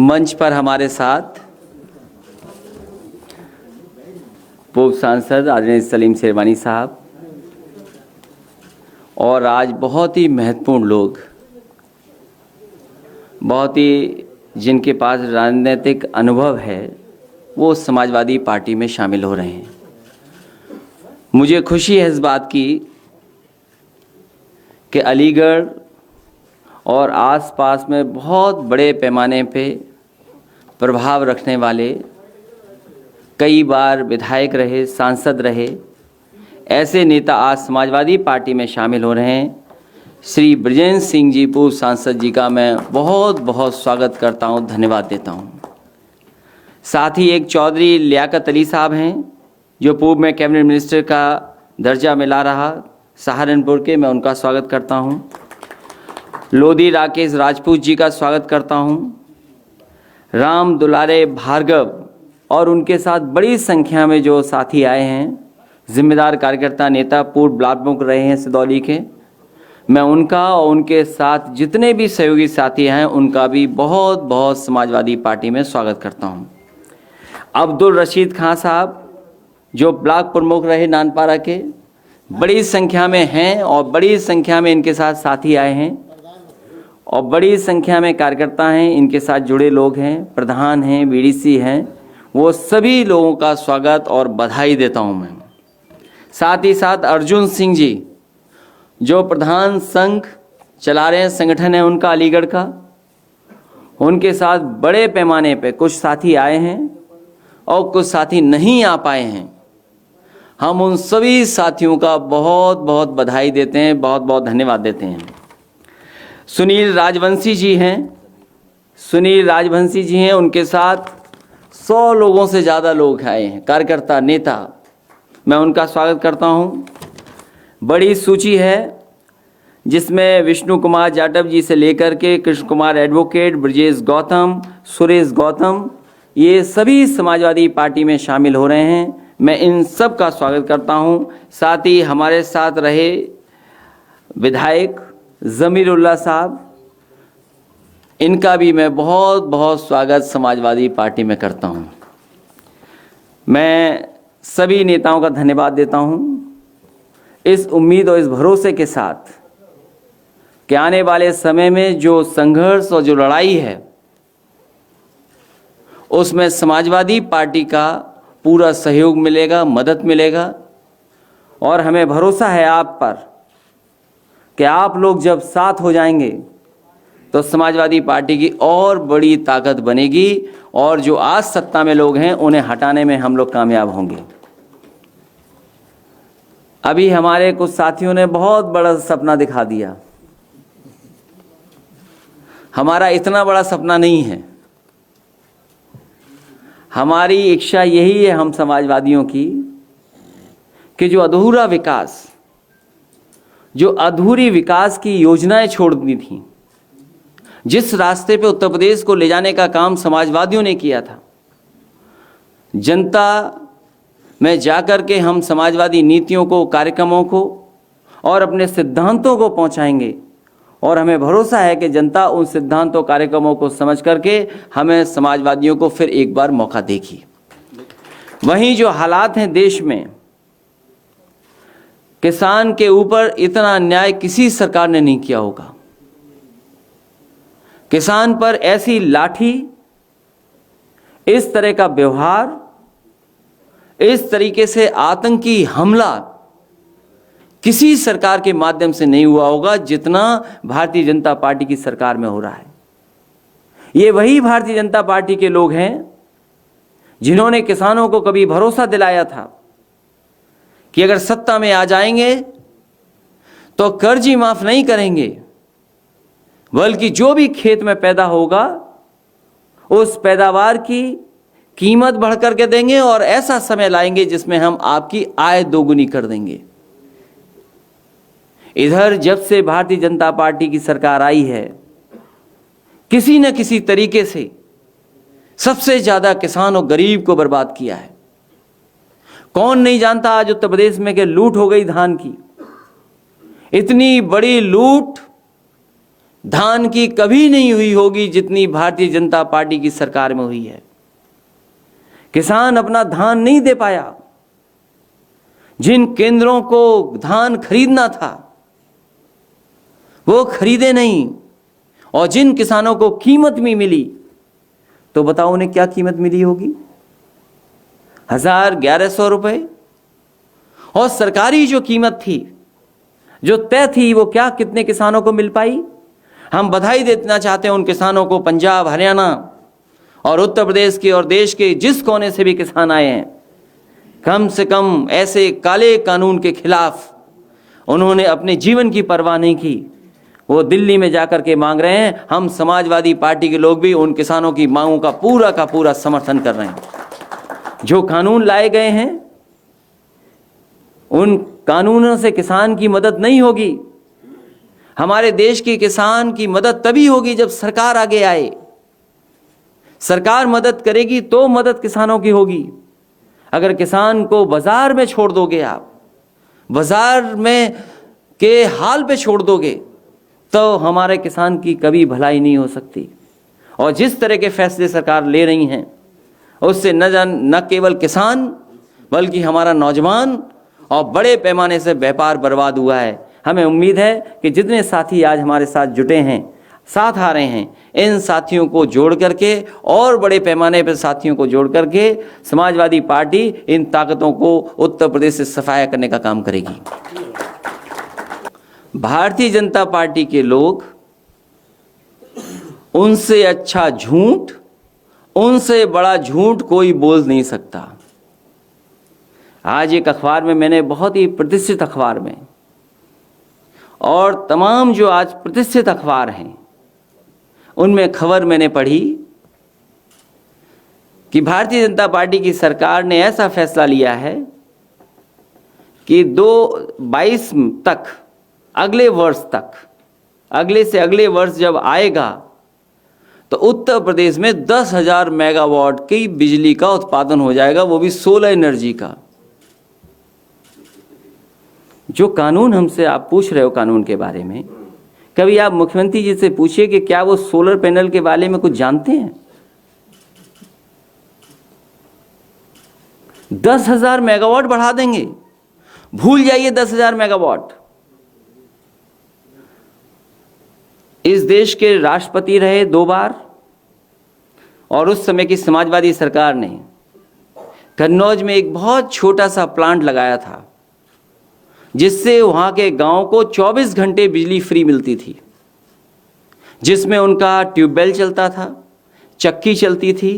मंच पर हमारे साथ पूर्व सांसद आदरणीय सलीम शेरवानी साहब और आज बहुत ही महत्वपूर्ण लोग, बहुत ही जिनके पास राजनीतिक अनुभव है, वो समाजवादी पार्टी में शामिल हो रहे हैं। मुझे खुशी है इस बात की कि अलीगढ़ और आसपास में बहुत बड़े पैमाने पे प्रभाव रखने वाले, कई बार विधायक रहे, सांसद रहे, ऐसे नेता आज समाजवादी पार्टी में शामिल हो रहे हैं। श्री बृजेंद्र सिंह जी, पूर्व सांसद जी का मैं बहुत बहुत स्वागत करता हूं, धन्यवाद देता हूं। साथ ही एक चौधरी लियाकत अली साहब हैं, जो पूर्व में कैबिनेट मिनिस्टर का दर्जा मिला रहा, सहारनपुर के, मैं उनका स्वागत करता हूं। लोधी राकेश राजपूत जी का स्वागत करता हूं। राम दुलारे भार्गव और उनके साथ बड़ी संख्या में जो साथी आए हैं, जिम्मेदार कार्यकर्ता नेता, पूर्व ब्लॉक प्रमुख रहे हैं सिदौली के, मैं उनका और उनके साथ जितने भी सहयोगी साथी हैं उनका भी बहुत बहुत समाजवादी पार्टी में स्वागत करता हूं। अब्दुल रशीद खां साहब, जो ब्लॉक प्रमुख रहे नानपारा के, बड़ी संख्या में हैं और बड़ी संख्या में इनके साथ साथी आए हैं और बड़ी संख्या में कार्यकर्ता हैं, इनके साथ जुड़े लोग हैं, प्रधान हैं, बीडीसी हैं, वो सभी लोगों का स्वागत और बधाई देता हूं मैं। साथ ही साथ अर्जुन सिंह जी, जो प्रधान संघ चला रहे हैं, संगठन है उनका अलीगढ़ का, उनके साथ बड़े पैमाने पे कुछ साथी आए हैं और कुछ साथी नहीं आ पाए हैं। हम उन सभी साथियों का बहुत बहुत बधाई देते हैं, बहुत बहुत धन्यवाद देते हैं। सुनील राजवंशी जी हैं, उनके साथ 100 लोगों से ज़्यादा लोग आए हैं, कार्यकर्ता, नेता, मैं उनका स्वागत करता हूं। बड़ी सूची है जिसमें विष्णु कुमार जाटव जी से लेकर के कृष्ण कुमार एडवोकेट, ब्रजेश गौतम, सुरेश गौतम, ये सभी समाजवादी पार्टी में शामिल हो रहे हैं। मैं इन सब का स्वागत करता हूं। साथ ही हमारे साथ रहे विधायक ज़मीरुल्लाह साहब, इनका भी मैं बहुत बहुत स्वागत समाजवादी पार्टी में करता हूं। मैं सभी नेताओं का धन्यवाद देता हूं, इस उम्मीद और इस भरोसे के साथ कि आने वाले समय में जो संघर्ष और जो लड़ाई है, उसमें समाजवादी पार्टी का पूरा सहयोग मिलेगा, मदद मिलेगा और हमें भरोसा है आप पर कि आप लोग जब साथ हो जाएंगे तो समाजवादी पार्टी की और बड़ी ताकत बनेगी और जो आज सत्ता में लोग हैं उन्हें हटाने में हम लोग कामयाब होंगे। अभी हमारे कुछ साथियों ने बहुत बड़ा सपना दिखा दिया, हमारा इतना बड़ा सपना नहीं है। हमारी इच्छा यही है हम समाजवादियों की कि जो अधूरा विकास, जो अधूरी विकास की योजनाएं छोड़ दी थी, जिस रास्ते पे उत्तर प्रदेश को ले जाने का काम समाजवादियों ने किया था, जनता में जाकर के हम समाजवादी नीतियों को, कार्यक्रमों को और अपने सिद्धांतों को पहुंचाएंगे और हमें भरोसा है कि जनता उन सिद्धांतों, कार्यक्रमों को समझ करके हमें समाजवादियों को फिर एक बार मौका देगी। वहीं जो हालात हैं देश में, किसान के ऊपर इतना अन्याय किसी सरकार ने नहीं किया होगा। किसान पर ऐसी लाठी, इस तरह का व्यवहार, इस तरीके से आतंकी हमला किसी सरकार के माध्यम से नहीं हुआ होगा जितना भारतीय जनता पार्टी की सरकार में हो रहा है। ये वही भारतीय जनता पार्टी के लोग हैं जिन्होंने किसानों को कभी भरोसा दिलाया था कि अगर सत्ता में आ जाएंगे तो कर्ज ही माफ नहीं करेंगे, बल्कि जो भी खेत में पैदा होगा उस पैदावार की कीमत बढ़ करके देंगे और ऐसा समय लाएंगे जिसमें हम आपकी आय दोगुनी कर देंगे। इधर जब से भारतीय जनता पार्टी की सरकार आई है, किसी न किसी तरीके से सबसे ज्यादा किसान और गरीब को बर्बाद किया है। कौन नहीं जानता आज उत्तर प्रदेश में कि लूट हो गई धान की, इतनी बड़ी लूट धान की कभी नहीं हुई होगी जितनी भारतीय जनता पार्टी की सरकार में हुई है। किसान अपना धान नहीं दे पाया। जिन केंद्रों को धान खरीदना था वो खरीदे नहीं, और जिन किसानों को कीमत भी मिली तो बताओ उन्हें क्या कीमत मिली होगी? 1100 रुपए। और सरकारी जो कीमत थी, जो तय थी, वो क्या कितने किसानों को मिल पाई? हम बधाई देना चाहते हैं उन किसानों को, पंजाब, हरियाणा और उत्तर प्रदेश के और देश के जिस कोने से भी किसान आए हैं। कम से कम ऐसे काले कानून के खिलाफ उन्होंने अपने जीवन की परवाह नहीं की। वो दिल्ली में जाकर के मांग रहे हैं। हम समाजवादी पार्टी के लोग भी उन किसानों की मांगों का पूरा समर्थन कर रहे हैं। जो कानून लाए गए हैं उन कानूनों से किसान की मदद नहीं होगी। हमारे देश के किसान की मदद तभी होगी जब सरकार आगे आए। सरकार मदद करेगी तो मदद किसानों की होगी। अगर किसान को बाजार में छोड़ दोगे, आप बाजार में के हाल पे छोड़ दोगे, तो हमारे किसान की कभी भलाई नहीं हो सकती। और जिस तरह के फैसले सरकार ले रही हैं उससे न केवल किसान बल्कि हमारा नौजवान और बड़े पैमाने से व्यापार बर्बाद हुआ है। हमें उम्मीद है कि जितने साथी आज हमारे साथ जुटे हैं, साथ आ रहे हैं, इन साथियों को जोड़ करके और बड़े पैमाने पर साथियों को जोड़ करके समाजवादी पार्टी इन ताकतों को उत्तर प्रदेश से सफाया करने का काम करेगी। भारतीय जनता पार्टी के लोग, उनसे अच्छा झूठ, उनसे बड़ा झूठ कोई बोल नहीं सकता। आज एक अखबार में, मैंने बहुत ही प्रतिष्ठित अखबार में, और तमाम जो आज प्रतिष्ठित अखबार हैं उनमें खबर मैंने पढ़ी कि भारतीय जनता पार्टी की सरकार ने ऐसा फैसला लिया है कि 2022 तक, अगले वर्ष तक, अगले से अगले वर्ष जब आएगा तो उत्तर प्रदेश में 10,000 मेगावाट की बिजली का उत्पादन हो जाएगा, वो भी सोलर एनर्जी का। जो कानून हमसे आप पूछ रहे हो कानून के बारे में, कभी आप मुख्यमंत्री जी से पूछिए कि क्या वो सोलर पैनल के बारे में कुछ जानते हैं? 10,000 मेगावाट बढ़ा देंगे, भूल जाइए 10,000 मेगावाट। इस देश के राष्ट्रपति रहे 2 बार, और उस समय की समाजवादी सरकार ने कन्नौज में एक बहुत छोटा सा प्लांट लगाया था जिससे वहाँ के गांव को 24 घंटे बिजली फ्री मिलती थी, जिसमें उनका ट्यूबवेल चलता था, चक्की चलती थी,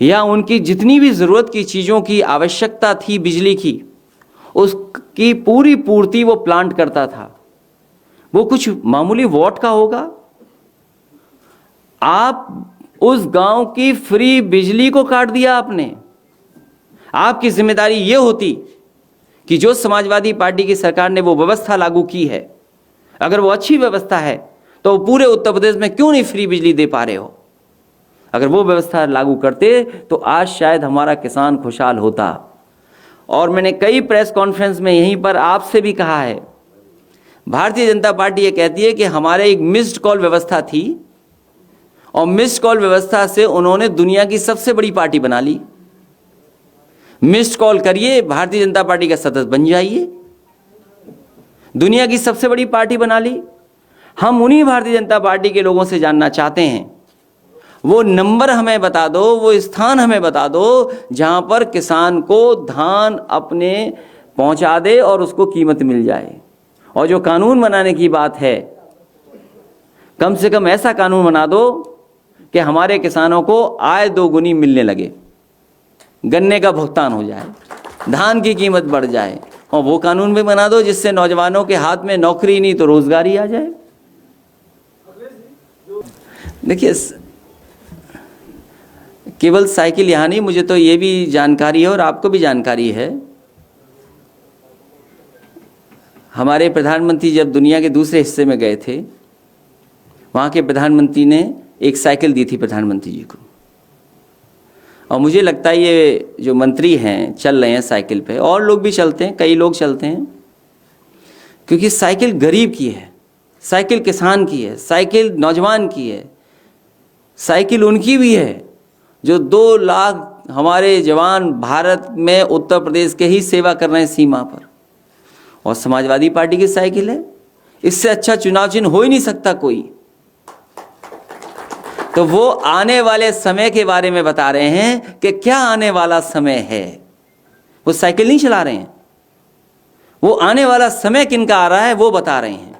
या उनकी जितनी भी ज़रूरत की चीज़ों की आवश्यकता थी बिजली की, उसकी पूरी पूर्ति वो प्लांट करता था। वो कुछ मामूली वॉट का होगा। आप उस गांव की फ्री बिजली को काट दिया आपने। आपकी जिम्मेदारी ये होती कि जो समाजवादी पार्टी की सरकार ने वो व्यवस्था लागू की है, अगर वो अच्छी व्यवस्था है तो पूरे उत्तर प्रदेश में क्यों नहीं फ्री बिजली दे पा रहे हो? अगर वो व्यवस्था लागू करते तो आज शायद हमारा किसान खुशहाल होता। और मैंने कई प्रेस कॉन्फ्रेंस में यहीं पर आपसे भी कहा है, भारतीय जनता पार्टी ये कहती है कि हमारे एक मिस्ड कॉल व्यवस्था थी, और मिस्ड कॉल व्यवस्था से उन्होंने दुनिया की सबसे बड़ी पार्टी बना ली। मिस्ड कॉल करिए, भारतीय जनता पार्टी का सदस्य बन जाइए, दुनिया की सबसे बड़ी पार्टी बना ली। हम उन्हीं भारतीय जनता पार्टी के लोगों से जानना चाहते हैं, वो नंबर हमें बता दो, वो स्थान हमें बता दो जहां पर किसान को धान अपने पहुंचा दे और उसको कीमत मिल जाए। और जो कानून बनाने की बात है, कम से कम ऐसा कानून बना दो कि हमारे किसानों को आय 2 गुनी मिलने लगे, गन्ने का भुगतान हो जाए, धान की कीमत बढ़ जाए। और वो कानून भी बना दो जिससे नौजवानों के हाथ में नौकरी नहीं तो रोजगारी आ जाए। देखिए, केवल साइकिल यहाँ नहीं, मुझे तो ये भी जानकारी है और आपको भी जानकारी है, हमारे प्रधानमंत्री जब दुनिया के दूसरे हिस्से में गए थे, वहाँ के प्रधानमंत्री ने एक साइकिल दी थी प्रधानमंत्री जी को। और मुझे लगता है ये जो मंत्री हैं चल रहे हैं साइकिल पे, और लोग भी चलते हैं, कई लोग चलते हैं, क्योंकि साइकिल गरीब की है, साइकिल किसान की है, साइकिल नौजवान की है, साइकिल उनकी भी है जो 2 लाख हमारे जवान भारत में उत्तर प्रदेश के ही सेवा कर रहे हैं सीमा पर। और समाजवादी पार्टी की साइकिल है। इससे अच्छा चुनाव चिन्ह हो ही नहीं सकता कोई। तो वो आने वाले समय के बारे में बता रहे हैं कि क्या आने वाला समय है। वो साइकिल नहीं चला रहे हैं, वो आने वाला समय किनका आ रहा है वो बता रहे हैं।